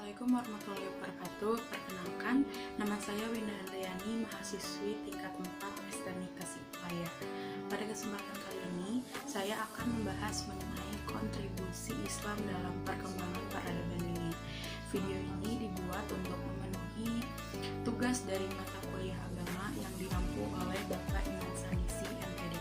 Assalamualaikum warahmatullahi wabarakatuh. Perkenalkan, nama saya Winda Handayani, mahasiswi tingkat 4 Teknik Tasikmalaya. Pada kesempatan kali ini, saya akan membahas mengenai kontribusi Islam dalam perkembangan peradaban dunia. Video ini dibuat untuk memenuhi tugas dari mata kuliah agama yang diampu oleh Bapak Iman Sanisi, MPD.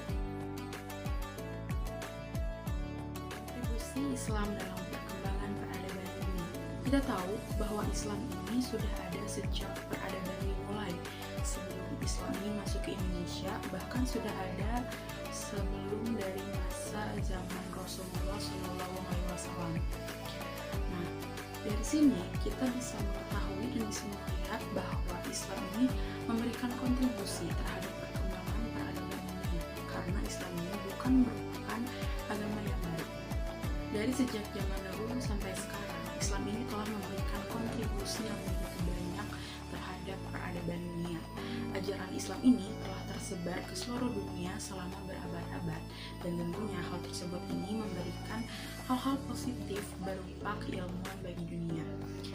Kontribusi Islam dalam perkembangan peradaban dunia. Kita tahu bahwa Islam ini sudah ada sejak peradaban dimulai. Sebelum Islam ini masuk ke Indonesia, bahkan sudah ada sebelum dari masa zaman Rasulullah SAW. Nah, dari sini kita bisa mengetahui dan bisa melihat bahwa Islam ini memberikan kontribusi terhadap perkembangan peradaban dunia, karena Islam ini bukan merupakan agama yang baru. Dari sejak zaman dahulu sampai sekarang, Islam ini telah memberikan kontribusi yang begitu banyak terhadap peradaban dunia. Ajaran Islam ini telah tersebar ke seluruh dunia selama berabad-abad, dan tentunya hal tersebut ini memberikan hal-hal positif berupa keilmuan bagi dunia.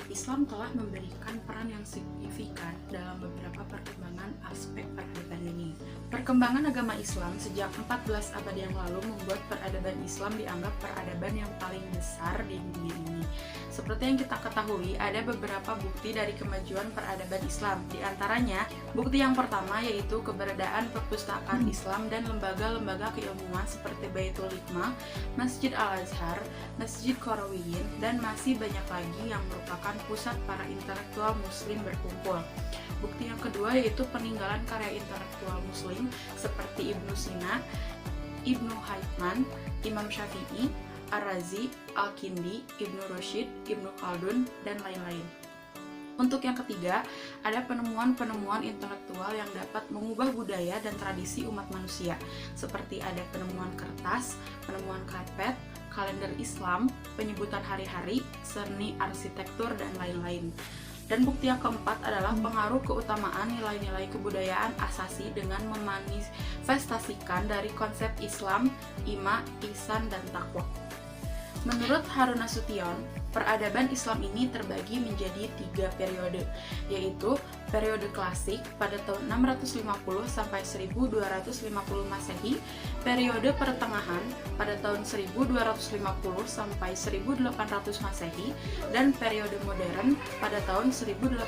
Islam telah memberikan peran yang signifikan dalam beberapa perkembangan aspek peradaban dunia. Perkembangan agama Islam sejak 14 abad yang lalu membuat peradaban Islam dianggap peradaban yang paling besar di dunia ini. Seperti yang kita ketahui, ada beberapa bukti dari kemajuan peradaban Islam. Di antaranya, bukti yang pertama yaitu keberadaan perpustakaan Islam dan lembaga-lembaga keilmuan seperti Baitul Hikmah, Masjid Al-Azhar, Masjid Qarawiyyin, dan masih banyak lagi yang merupakan pusat para intelektual muslim berkumpul. Bukti yang kedua yaitu peninggalan karya intelektual muslim seperti Ibnu Sina, Ibnu Haytham, Imam Syafi'i, Ar-Razi, Al-Kindi, Ibnu Rushd, Ibnu Khaldun, dan lain-lain. Untuk yang ketiga, ada penemuan-penemuan intelektual yang dapat mengubah budaya dan tradisi umat manusia, seperti ada penemuan kertas, penemuan karpet, kalender Islam, penyebutan hari-hari, seni arsitektur, dan lain-lain. Dan bukti yang keempat adalah pengaruh keutamaan nilai-nilai kebudayaan asasi dengan memanifestasikan dari konsep Islam, iman, ihsan, dan takwa. Menurut Harun Nasution, peradaban Islam ini terbagi menjadi 3 periode, yaitu periode klasik pada tahun 650 sampai 1250 Masehi, periode pertengahan pada tahun 1250 sampai 1800 Masehi, dan periode modern pada tahun 1800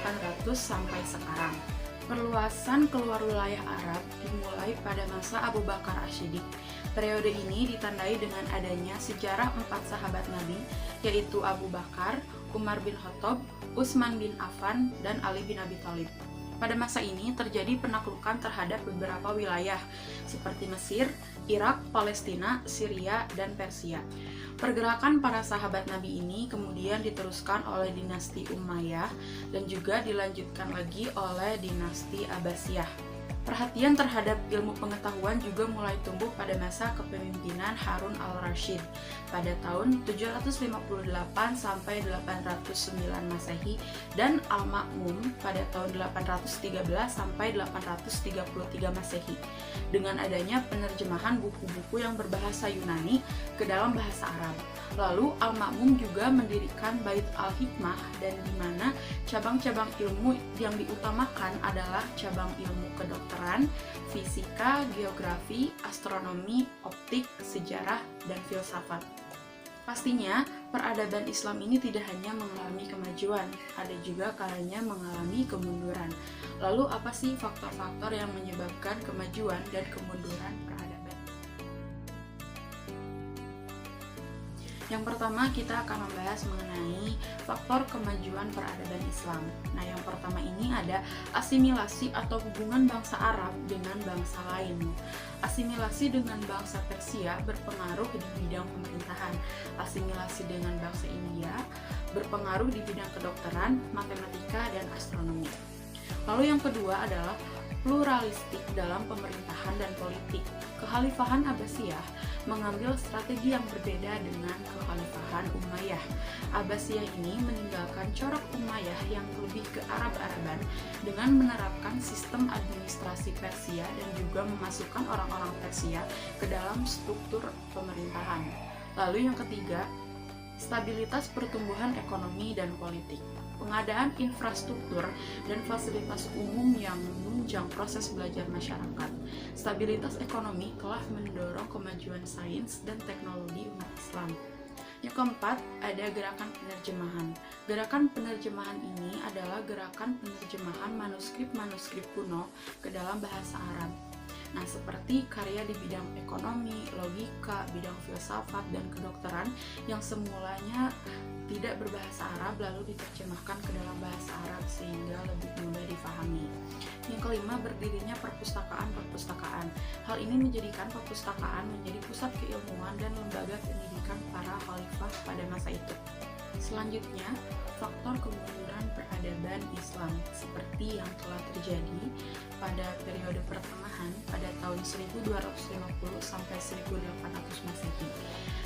sampai sekarang. Perluasan keluar wilayah Arab dimulai pada masa Abu Bakar As-Siddiq. Periode ini ditandai dengan adanya sejarah 4 sahabat Nabi, yaitu Abu Bakar, Umar bin Khattab, Utsman bin Affan, dan Ali bin Abi Thalib. Pada masa ini terjadi penaklukan terhadap beberapa wilayah seperti Mesir, Irak, Palestina, Syria, dan Persia. Pergerakan para sahabat Nabi ini kemudian diteruskan oleh dinasti Umayyah dan juga dilanjutkan lagi oleh dinasti Abbasiyah. Perhatian terhadap ilmu pengetahuan juga mulai tumbuh pada masa kepemimpinan Harun al-Rasyid pada tahun 758 sampai 809 Masehi dan Al-Ma'mun pada tahun 813 sampai 833 Masehi. Dengan adanya penerjemahan buku-buku yang berbahasa Yunani ke dalam bahasa Arab. Lalu Al-Ma'mun juga mendirikan Bait Al-Hikmah, dan di mana cabang-cabang ilmu yang diutamakan adalah cabang ilmu kedokteran, fisika, geografi, astronomi, optik, sejarah, dan filsafat. Pastinya, peradaban Islam ini tidak hanya mengalami kemajuan, ada juga kalanya mengalami kemunduran. Lalu apa sih faktor-faktor yang menyebabkan kemajuan dan kemunduran peradaban? Yang pertama, kita akan membahas mengenai faktor kemajuan peradaban Islam. Nah, yang pertama ini ada asimilasi atau hubungan bangsa Arab dengan bangsa lain. Asimilasi dengan bangsa Persia berpengaruh di bidang pemerintahan. Asimilasi dengan bangsa India berpengaruh di bidang kedokteran, matematika, dan astronomi. Lalu yang kedua adalah pluralistik dalam pemerintahan dan politik. Kekhalifahan Abbasiyah mengambil strategi yang berbeda dengan kekhalifahan Umayyah. Abbasiyah ini meninggalkan corak Umayyah yang lebih ke Arab-Araban dengan menerapkan sistem administrasi Persia dan juga memasukkan orang-orang Persia ke dalam struktur pemerintahan. Lalu yang ketiga, Stabilitas pertumbuhan ekonomi dan politik. Pengadaan infrastruktur dan fasilitas umum yang menunjang proses belajar masyarakat. Stabilitas ekonomi telah mendorong kemajuan sains dan teknologi umat Islam. Yang keempat, ada gerakan penerjemahan. Gerakan penerjemahan ini adalah gerakan penerjemahan manuskrip-manuskrip kuno ke dalam bahasa Arab. Nah, seperti karya di bidang ekonomi, logika, bidang filsafat, dan kedokteran yang semulanya tidak berbahasa Arab lalu diterjemahkan ke dalam bahasa Arab sehingga lebih mudah difahami. Yang kelima, berdirinya perpustakaan. Hal ini menjadikan perpustakaan menjadi pusat keilmuan dan lembaga pendidikan para khalifah pada masa itu. Selanjutnya, faktor kemunduran peradaban Islam seperti yang telah terjadi pada periode pertengahan pada tahun 1250 sampai 1800 Masehi,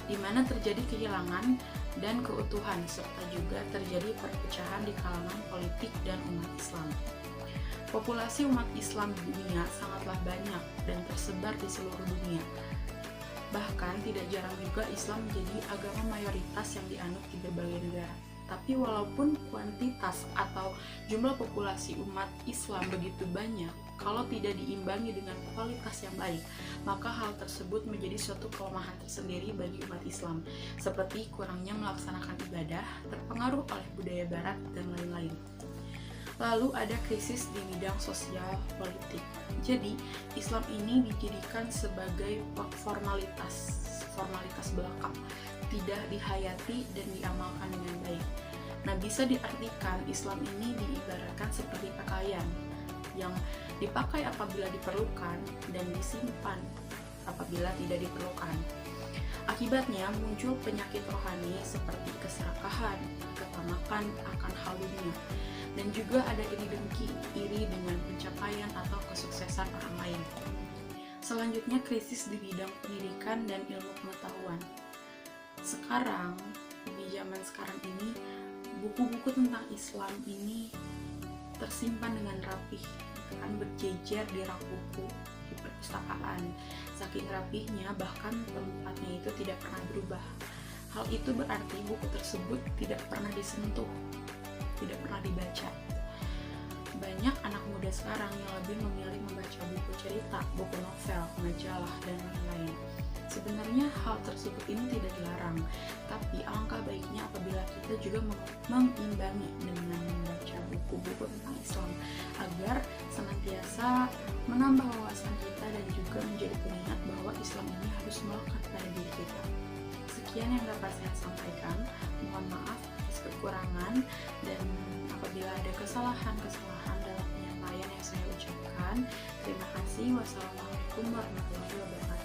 di mana terjadi kehilangan dan keutuhan serta juga terjadi perpecahan di kalangan politik dan umat Islam. Populasi umat Islam di dunia sangatlah banyak dan tersebar di seluruh dunia. Bahkan tidak jarang juga Islam menjadi agama mayoritas yang dianut di berbagai negara. Tapi walaupun kuantitas atau jumlah populasi umat Islam begitu banyak, kalau tidak diimbangi dengan kualitas yang baik, maka hal tersebut menjadi suatu kelemahan tersendiri bagi umat Islam, seperti kurangnya melaksanakan ibadah, terpengaruh oleh budaya barat, dan lain-lain. Lalu ada krisis di bidang sosial politik. Jadi, Islam ini dijadikan sebagai formalitas belaka, tidak dihayati dan diamalkan dengan baik. Nah, bisa diartikan Islam ini diibaratkan seperti pakaian yang dipakai apabila diperlukan dan disimpan apabila tidak diperlukan. Akibatnya muncul penyakit rohani seperti keserakahan, ketamakan akan hal dunia, dan juga ada iri dengan pencapaian atau kesuksesan orang lain. Selanjutnya, krisis di bidang pendidikan dan ilmu pengetahuan. Sekarang, di zaman sekarang ini, buku-buku tentang Islam ini tersimpan dengan rapih, kan berjejer di rak buku di perpustakaan. Saking rapihnya, bahkan tempatnya itu tidak pernah berubah. Hal itu berarti buku tersebut tidak pernah disentuh, tidak pernah dibaca. Banyak anak muda sekarang yang lebih memilih membaca buku cerita, buku novel, majalah, dan lain-lain. Sebenarnya hal tersebut ini tidak dilarang, tapi alangkah baiknya apabila kita juga mengimbangi dengan membaca buku-buku tentang Islam agar senantiasa menambah wawasan kita dan juga menjadi pengingat bahwa Islam ini harus melekat pada diri kita. Sekian yang dapat saya sampaikan. Mohon maaf atas kekurangan, dan apabila ada kesalahan-kesalahan dalam penyampaian yang saya ucapkan. Terima kasih. Wassalamualaikum warahmatullahi wabarakatuh.